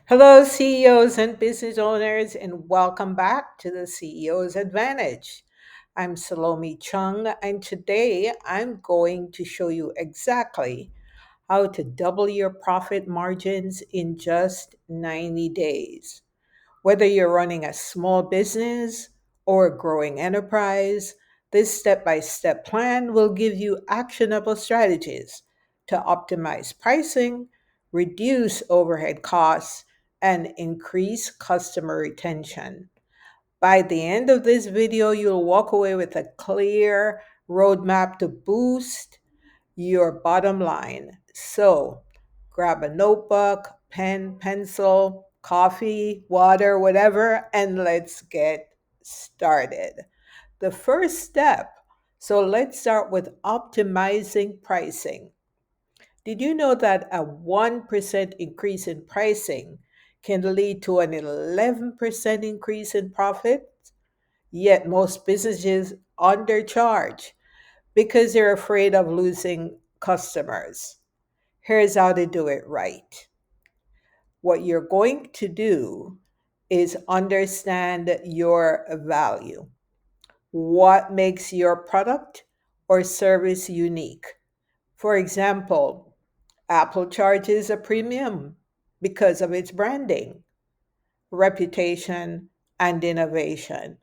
Hello, CEOs and business owners, and welcome back to the CEO's Advantage. I'm Salome Chung, and today I'm going to show you exactly how to double your profit margins in just 90 days. Whether you're running a small business or a growing enterprise, this step by step plan will give you actionable strategies to optimize pricing, reduce overhead costs, and increase customer retention. By the end of this video, you'll walk away with a clear roadmap to boost your bottom line. So grab a notebook, pen, pencil, coffee, water, whatever, and let's get started. The first step. So let's start with optimizing pricing. Did you know that a 1% increase in pricing can lead to an 11% increase in profit? Yet most businesses undercharge because they're afraid of losing customers. Here's how to do it right. What you're going to do is understand your value. What makes your product or service unique? For example, Apple charges a premium because of its branding, reputation, and innovation.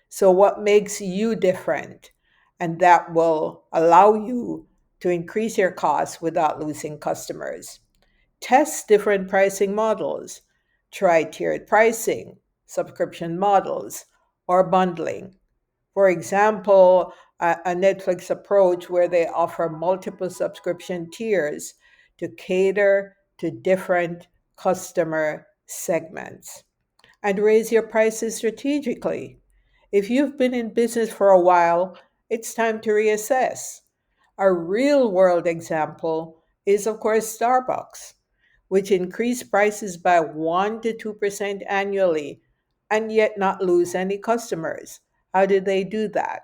So, what makes you different? And that will allow you to increase your costs without losing customers. Test different pricing models. Try tiered pricing, subscription models, or bundling. For example, a Netflix approach where they offer multiple subscription tiers to cater to different customer segments. And raise your prices strategically. If you've been in business for a while, it's time to reassess. A real world example is, of course, Starbucks, which increased prices by 1 to 2% annually and yet not lose any customers. How did they do that?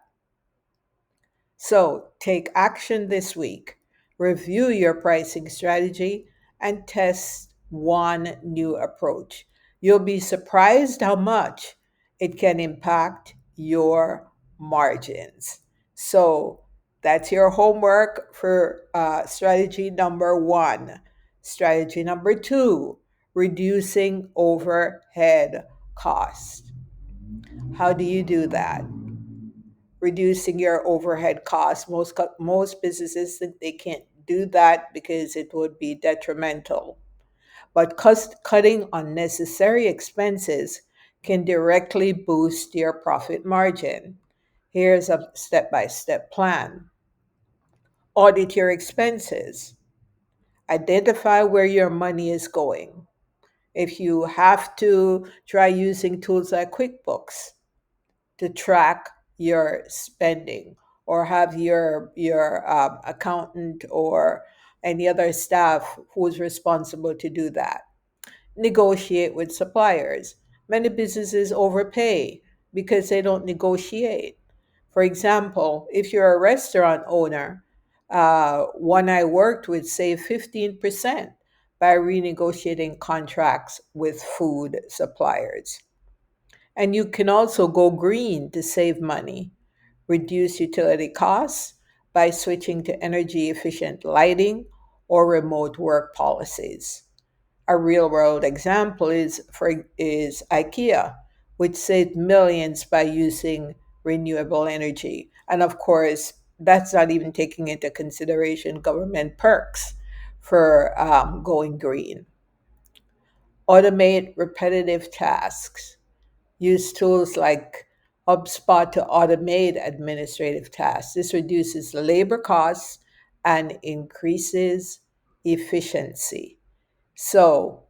So take action this week. Review your pricing strategy and test one new approach. You'll be surprised how much it can impact your margins. So that's your homework for strategy number one. Strategy number two, reducing overhead costs. How do you do that? Reducing your overhead costs. Most businesses think they can't do that because it would be detrimental. But cutting unnecessary expenses can directly boost your profit margin. Here's a step by step plan. Audit your expenses. Identify where your money is going. If you have to, try using tools like QuickBooks to track your spending, or have your accountant or any other staff who's responsible to do that. Negotiate with suppliers. Many businesses overpay because they don't negotiate. For example, if you're a restaurant owner, one I worked with saved 15% by renegotiating contracts with food suppliers. And you can also go green to save money, reduce utility costs by switching to energy efficient lighting or remote work policies. A real world example is IKEA, which saved millions by using renewable energy. And of course, that's not even taking into consideration government perks for going green. Automate repetitive tasks. Use tools like HubSpot to automate administrative tasks. This reduces labor costs and increases efficiency. So,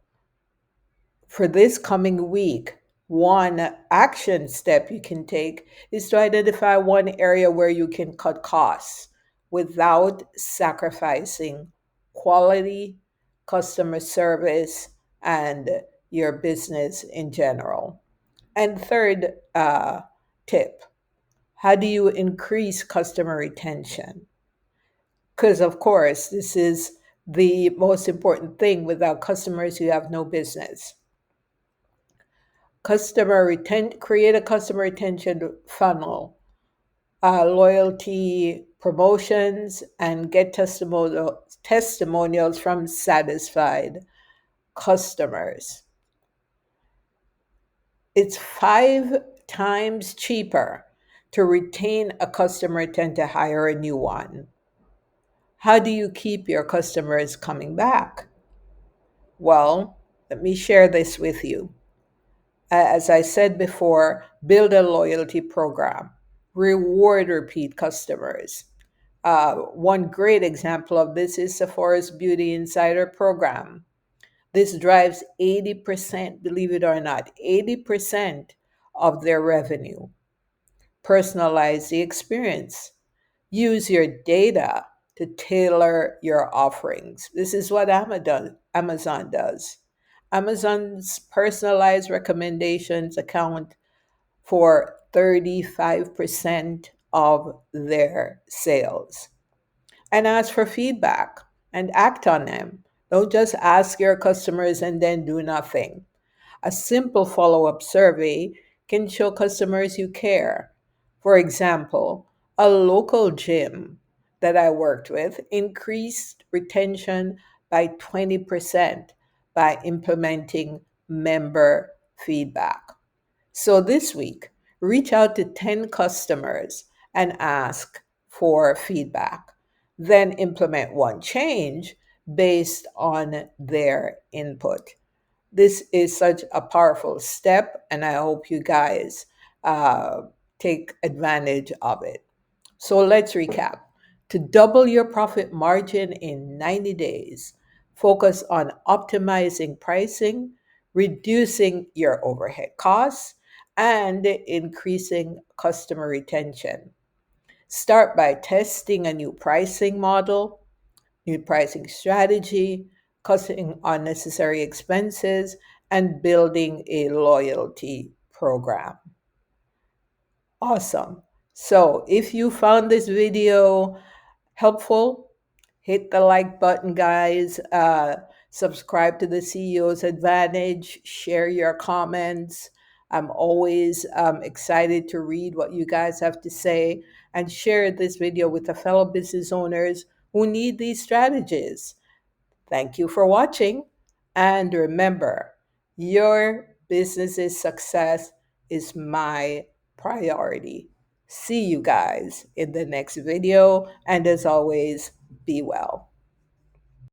for this coming week, one action step you can take is to identify one area where you can cut costs without sacrificing quality, customer service, and your business in general. And third tip, how do you increase customer retention? Because, of course, this is the most important thing. Without customers, you have no business. Create a customer retention funnel, loyalty promotions, and get testimonials from satisfied customers. It's 5 times cheaper to retain a customer than to hire a new one. How do you keep your customers coming back? Well, let me share this with you. As I said before, build a loyalty program, reward repeat customers. One great example of this is Sephora's Beauty Insider program. This drives 80%, believe it or not, 80% of their revenue. Personalize the experience. Use your data to tailor your offerings. This is what Amazon does. Amazon's personalized recommendations account for 35% of their sales. And ask for feedback and act on them. Don't just ask your customers and then do nothing. A simple follow up survey can show customers you care. For example, a local gym that I worked with increased retention by 20% by implementing member feedback. So this week, reach out to 10 customers and ask for feedback. Then implement one change based on their input. This is such a powerful step, and I hope you guys uh, take advantage of it. So let's recap. To double your profit margin in 90 days, focus on optimizing pricing, reducing your overhead costs, and increasing customer retention. Start by testing a new pricing strategy, cutting unnecessary expenses, and building a loyalty program. Awesome. So, if you found this video helpful, hit the like button, guys. Subscribe to the CEO's Advantage. Share your comments. I'm always excited to read what you guys have to say and share this video with the fellow business owners who need these strategies. Thank you for watching. And remember, your business's success is my priority. See you guys in the next video. And as always, be well.